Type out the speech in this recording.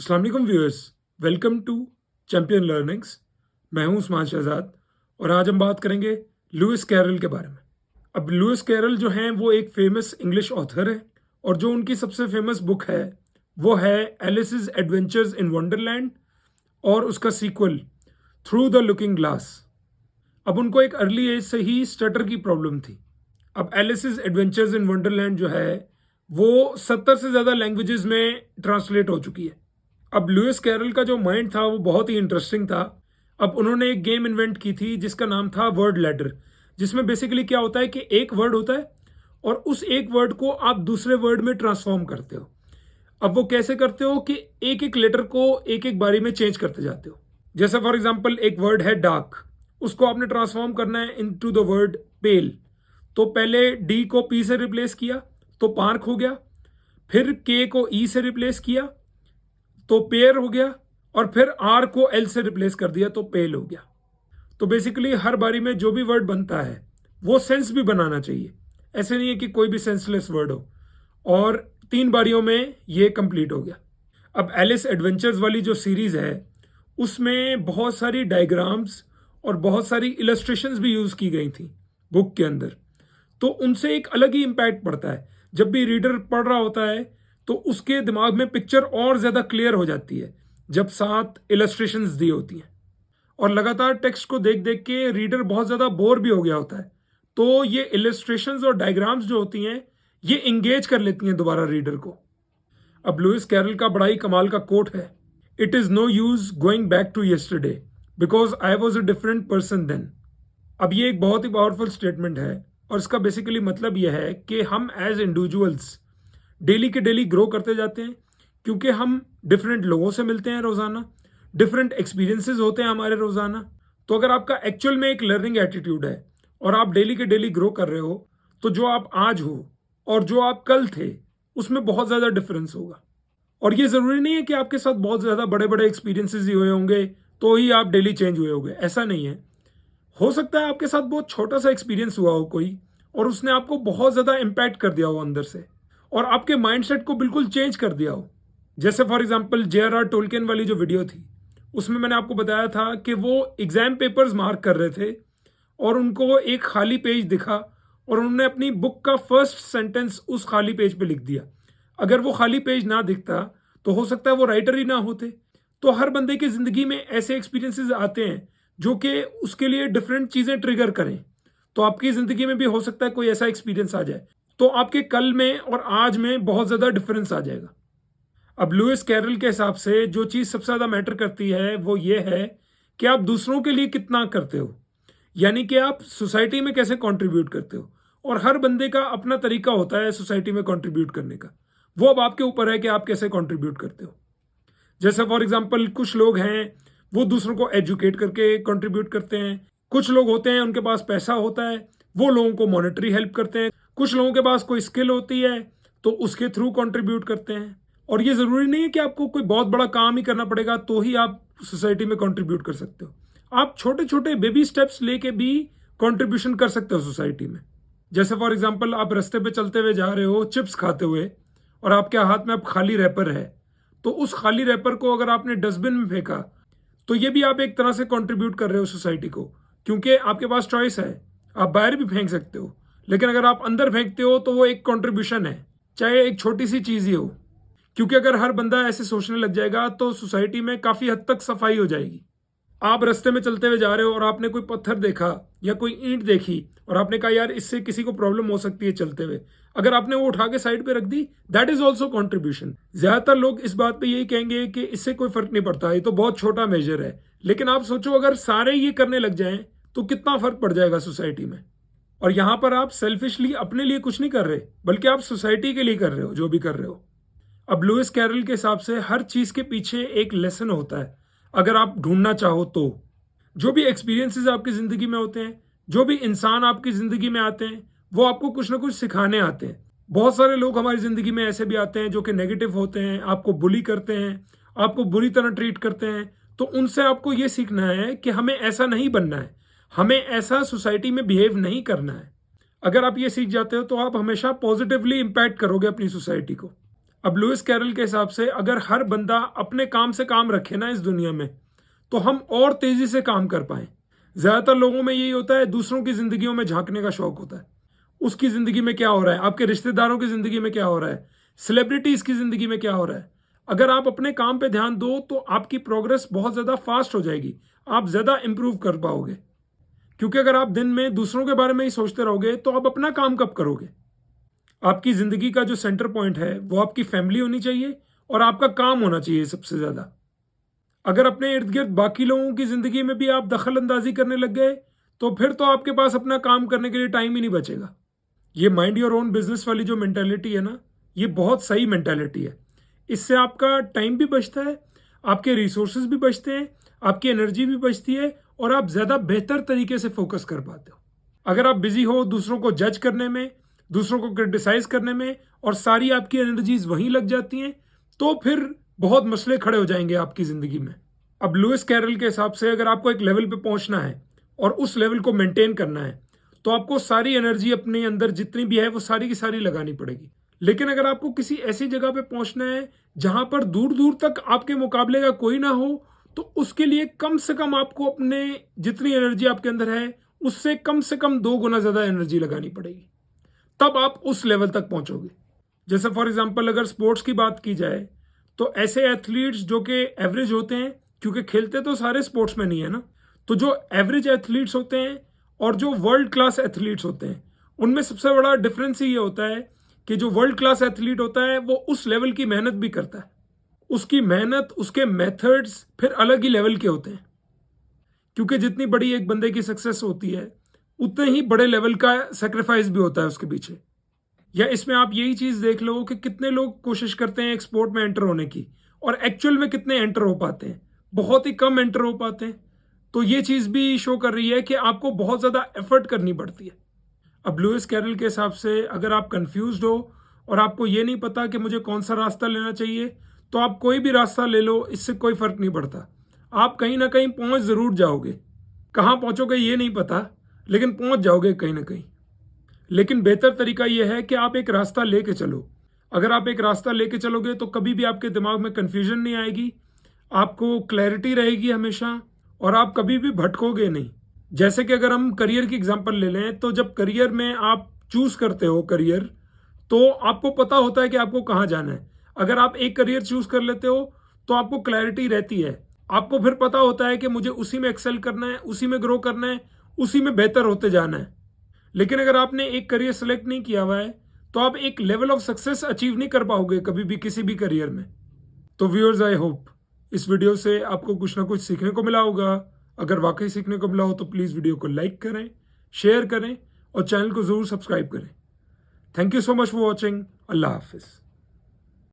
अस्सलाम वालेकुम viewers, welcome to champion learnings. मैं हूं उस्मान शहजाद और आज हम बात करेंगे लुइस कैरल के बारे में। अब लुइस कैरल जो हैं वो एक फेमस इंग्लिश ऑथर है और जो उनकी सबसे फेमस बुक है वो है एलिस's एडवेंचर्स इन वंडरलैंड और उसका sequel through the looking glass. अब उनको एक अर्ली एज से ही स्टटर की प्रॉब्लम थी। अब एलिस's एडवेंचर्स इन वंडरलैंड जो है वो 70 से ज़्यादा लैंग्वेजेस में ट्रांसलेट हो चुकी है। अब लुइस कैरल का जो माइंड था वो बहुत ही इंटरेस्टिंग था। अब उन्होंने एक गेम इन्वेंट की थी जिसका नाम था वर्ड लैडर, जिसमें बेसिकली क्या होता है कि एक वर्ड होता है और उस एक वर्ड को आप दूसरे वर्ड में ट्रांसफॉर्म करते हो। अब वो कैसे करते हो कि एक एक लेटर को एक एक बारी में चेंज करते जाते हो। जैसे फॉर एग्जाम्पल एक वर्ड है डार्क, उसको आपने ट्रांसफॉर्म करना है इनटू द वर्ड पेल। तो पहले डी को पी से रिप्लेस किया तो पार्क हो गया, फिर के को ई से रिप्लेस किया तो पेयर हो गया, और फिर आर को एल से रिप्लेस कर दिया तो पेल हो गया। तो बेसिकली हर बारी में जो भी वर्ड बनता है वो सेंस भी बनाना चाहिए। ऐसे नहीं है कि कोई भी सेंसलेस वर्ड हो। और 3 बारियों में ये कंप्लीट हो गया। अब एलिस एडवेंचर्स वाली जो सीरीज है उसमें बहुत सारी डायग्राम्स और बहुत सारी इलस्ट्रेशंस भी यूज की गई थी बुक के अंदर। तो उनसे एक अलग ही इम्पैक्ट पड़ता है। जब भी रीडर पढ़ रहा होता है तो उसके दिमाग में पिक्चर और ज़्यादा क्लियर हो जाती है जब साथ इलस्ट्रेशंस दी होती हैं। और लगातार टेक्स्ट को देख देख के रीडर बहुत ज़्यादा बोर भी हो गया होता है। तो ये इलस्ट्रेशंस और डायग्राम्स जो होती हैं ये इंगेज कर लेती हैं दोबारा रीडर को। अब लुइस कैरल का बड़ा ही कमाल का कोट है, it is no use going back to yesterday because I was a different person then. अब ये एक बहुत ही पावरफुल स्टेटमेंट है और इसका बेसिकली मतलब यह है कि हम एज इंडिविजुअल्स डेली के डेली ग्रो करते जाते हैं, क्योंकि हम डिफरेंट लोगों से मिलते हैं रोज़ाना, डिफरेंट एक्सपीरियंसेस होते हैं हमारे रोज़ाना। तो अगर आपका एक्चुअल में एक लर्निंग एटीट्यूड है और आप डेली के डेली ग्रो कर रहे हो तो जो आप आज हो और जो आप कल थे उसमें बहुत ज़्यादा डिफरेंस होगा। और ये ज़रूरी नहीं है कि आपके साथ बहुत ज़्यादा बड़े बड़े एक्सपीरियंसेस ही हुए होंगे तो ही आप डेली चेंज हुए होंगे, ऐसा नहीं है। हो सकता है आपके साथ बहुत छोटा सा एक्सपीरियंस हुआ हो कोई और उसने आपको बहुत ज़्यादा इम्पैक्ट कर दिया हो अंदर से और आपके माइंडसेट को बिल्कुल चेंज कर दिया हो। जैसे फॉर एग्जांपल J.R.R. टोल्कियन वाली जो वीडियो थी उसमें मैंने आपको बताया था कि वो एग्जाम पेपर्स मार्क कर रहे थे और उनको एक खाली पेज दिखा और उन्होंने अपनी बुक का फर्स्ट सेंटेंस उस खाली पेज पे लिख दिया। अगर वो खाली पेज ना दिखता तो हो सकता है वो राइटर ही ना होते। तो हर बंदे की ज़िंदगी में ऐसे एक्सपीरियंसेस आते हैं जो कि उसके लिए डिफरेंट चीज़ें ट्रिगर करें। तो आपकी ज़िंदगी में भी हो सकता है कोई ऐसा एक्सपीरियंस आ जाए तो आपके कल में और आज में बहुत ज़्यादा डिफरेंस आ जाएगा। अब लुइस कैरल के हिसाब से जो चीज़ सबसे ज़्यादा मैटर करती है वो ये है कि आप दूसरों के लिए कितना करते हो, यानी कि आप सोसाइटी में कैसे कंट्रीब्यूट करते हो। और हर बंदे का अपना तरीका होता है सोसाइटी में कंट्रीब्यूट करने का। वो अब आपके ऊपर है कि आप कैसे कंट्रीब्यूट करते हो। जैसे फॉर एग्जांपल कुछ लोग हैं वो दूसरों को एजुकेट करके कंट्रीब्यूट करते हैं। कुछ लोग होते हैं उनके पास पैसा होता है, वो लोगों को मॉनेटरी हेल्प करते हैं। कुछ लोगों के पास कोई स्किल होती है तो उसके थ्रू कंट्रीब्यूट करते हैं। और ये ज़रूरी नहीं है कि आपको कोई बहुत बड़ा काम ही करना पड़ेगा तो ही आप सोसाइटी में कंट्रीब्यूट कर सकते हो। आप छोटे छोटे बेबी स्टेप्स लेके भी कंट्रीब्यूशन कर सकते हो सोसाइटी में। जैसे फॉर एग्जांपल आप रास्ते पे चलते हुए जा रहे हो चिप्स खाते हुए और आपके हाथ में अब खाली रैपर है, तो उस खाली रैपर को अगर आपने डस्टबिन में फेंका तो ये भी आप एक तरह से कंट्रीब्यूट कर रहे हो सोसाइटी को, क्योंकि आपके पास चॉइस है, आप बाहर भी फेंक सकते हो। लेकिन अगर आप अंदर फेंकते हो तो वो एक कंट्रीब्यूशन है, चाहे एक छोटी सी चीज़ ही हो। क्योंकि अगर हर बंदा ऐसे सोचने लग जाएगा तो सोसाइटी में काफ़ी हद तक सफाई हो जाएगी। आप रास्ते में चलते हुए जा रहे हो और आपने कोई पत्थर देखा या कोई ईंट देखी और आपने कहा यार इससे किसी को प्रॉब्लम हो सकती है चलते हुए, अगर आपने वो उठा के साइड पे रख दी, दैट इज ऑल्सो कॉन्ट्रीब्यूशन। ज्यादातर लोग इस बात पे यही कहेंगे कि इससे कोई फर्क नहीं पड़ता, ये तो बहुत छोटा मेजर है। लेकिन आप सोचो अगर सारे ये करने लग जाएं तो कितना फर्क पड़ जाएगा सोसाइटी में। और यहाँ पर आप सेल्फिशली अपने लिए कुछ नहीं कर रहे बल्कि आप सोसाइटी के लिए कर रहे हो जो भी कर रहे हो। अब लुइस कैरल के हिसाब से हर चीज़ के पीछे एक लेसन होता है अगर आप ढूंढना चाहो तो। जो भी एक्सपीरियंसेस आपकी ज़िंदगी में होते हैं, जो भी इंसान आपकी ज़िंदगी में आते हैं, वो आपको कुछ ना कुछ सिखाने आते हैं। बहुत सारे लोग हमारी ज़िंदगी में ऐसे भी आते हैं जो कि नेगेटिव होते हैं, आपको बुली करते हैं, आपको बुरी तरह ट्रीट करते हैं। तो उनसे आपको ये सीखना है कि हमें ऐसा नहीं बनना है, हमें ऐसा सोसाइटी में बिहेव नहीं करना है। अगर आप ये सीख जाते हो तो आप हमेशा पॉजिटिवली इम्पैक्ट करोगे अपनी सोसाइटी को। अब लुइस कैरल के हिसाब से अगर हर बंदा अपने काम से काम रखे ना इस दुनिया में, तो हम और तेजी से काम कर पाए। ज्यादातर लोगों में यही होता है, दूसरों की जिंदगियों में झांकने का शौक होता है। उसकी जिंदगी में क्या हो रहा है, आपके रिश्तेदारों की जिंदगी में क्या हो रहा है, सेलिब्रिटीज की जिंदगी में क्या हो रहा है। अगर आप अपने काम पे ध्यान दो तो आपकी प्रोग्रेस बहुत ज्यादा फास्ट हो जाएगी, आप ज्यादा इंप्रूव कर पाओगे। क्योंकि अगर आप दिन में दूसरों के बारे में ही सोचते रहोगे तो आप अपना काम कब करोगे। आपकी जिंदगी का जो सेंटर पॉइंट है वो आपकी फैमिली होनी चाहिए और आपका काम होना चाहिए सबसे ज्यादा। अगर अपने इर्द गिर्द बाकी लोगों की जिंदगी में भी आप दखल अंदाजी करने लग गए तो फिर तो आपके पास अपना काम करने के लिए टाइम ही नहीं बचेगा। ये माइंड योर ओन बिजनेस वाली जो मेंटालिटी है ना, ये बहुत सही मेंटालिटी है। इससे आपका टाइम भी बचता है, आपके रिसोर्सेज भी बचते हैं, आपकी एनर्जी भी बचती है और आप ज़्यादा बेहतर तरीके से फोकस कर पाते हो। अगर आप बिजी हो दूसरों को जज करने में, दूसरों को क्रिटिसाइज करने में और सारी आपकी एनर्जीज वहीं लग जाती हैं, तो फिर बहुत मसले खड़े हो जाएंगे आपकी ज़िंदगी में। अब लुइस कैरल के हिसाब से अगर आपको एक लेवल पे पहुंचना है और उस लेवल को मेंटेन करना है तो आपको सारी एनर्जी अपने अंदर जितनी भी है वो सारी की सारी लगानी पड़ेगी। लेकिन अगर आपको किसी ऐसी जगह पे पहुंचना है जहां पर दूर दूर तक आपके मुकाबले का कोई ना हो, तो उसके लिए कम से कम आपको अपने जितनी एनर्जी आपके अंदर है उससे कम से कम 2 गुना ज्यादा एनर्जी लगानी पड़ेगी, तब आप उस लेवल तक पहुंचोगे। जैसे फॉर एग्जाम्पल अगर स्पोर्ट्स की बात की जाए तो ऐसे एथलीट्स जो कि एवरेज होते हैं, क्योंकि खेलते तो सारे स्पोर्ट्समैन ही है ना, तो जो एवरेज एथलीट्स होते हैं और जो वर्ल्ड क्लास एथलीट्स होते हैं उनमें सबसे बड़ा डिफरेंस ये होता है कि जो वर्ल्ड क्लास एथलीट होता है वो उस लेवल की मेहनत भी करता है। उसकी मेहनत, उसके मेथड्स फिर अलग ही लेवल के होते हैं। क्योंकि जितनी बड़ी एक बंदे की सक्सेस होती है उतने ही बड़े लेवल का सेक्रीफाइस भी होता है उसके पीछे। या इसमें आप यही चीज देख लो कि कितने लोग कोशिश करते हैं एक स्पोर्ट में एंटर होने की और एक्चुअल में कितने एंटर हो पाते हैं, बहुत ही कम एंटर हो पाते हैं। तो ये चीज भी शो कर रही है कि आपको बहुत ज्यादा एफर्ट करनी पड़ती है। अब लुइस कैरल के हिसाब से अगर आप कंफ्यूज्ड हो और आपको ये नहीं पता कि मुझे कौन सा रास्ता लेना चाहिए, तो आप कोई भी रास्ता ले लो, इससे कोई फर्क नहीं पड़ता। आप कहीं ना कहीं पहुंच जरूर जाओगे। कहाँ पहुंचोगे ये नहीं पता, लेकिन पहुंच जाओगे कहीं ना कहीं। लेकिन बेहतर तरीका यह है कि आप एक रास्ता लेके चलो। अगर आप एक रास्ता लेके चलोगे तो कभी भी आपके दिमाग में कंफ्यूजन नहीं आएगी, आपको क्लैरिटी रहेगी हमेशा और आप कभी भी भटकोगे नहीं। जैसे कि अगर हम करियर की एग्जांपल ले लें तो जब करियर में आप चूज करते हो करियर, तो आपको पता होता है कि आपको कहाँ जाना है। अगर आप एक करियर चूज कर लेते हो तो आपको क्लैरिटी रहती है, आपको फिर पता होता है कि मुझे उसी में एक्सेल करना है, उसी में ग्रो करना है, उसी में बेहतर होते जाना है। लेकिन अगर आपने एक करियर सेलेक्ट नहीं किया हुआ है तो आप एक लेवल ऑफ सक्सेस अचीव नहीं कर पाओगे कभी भी किसी भी करियर में। तो व्यूअर्स, आई होप इस वीडियो से आपको कुछ ना कुछ सीखने को मिला होगा। अगर वाकई सीखने को मिला हो तो प्लीज़ वीडियो को लाइक करें, शेयर करें और चैनल को ज़रूर सब्सक्राइब करें। Thank you so much for watching. Allah हाफिज़।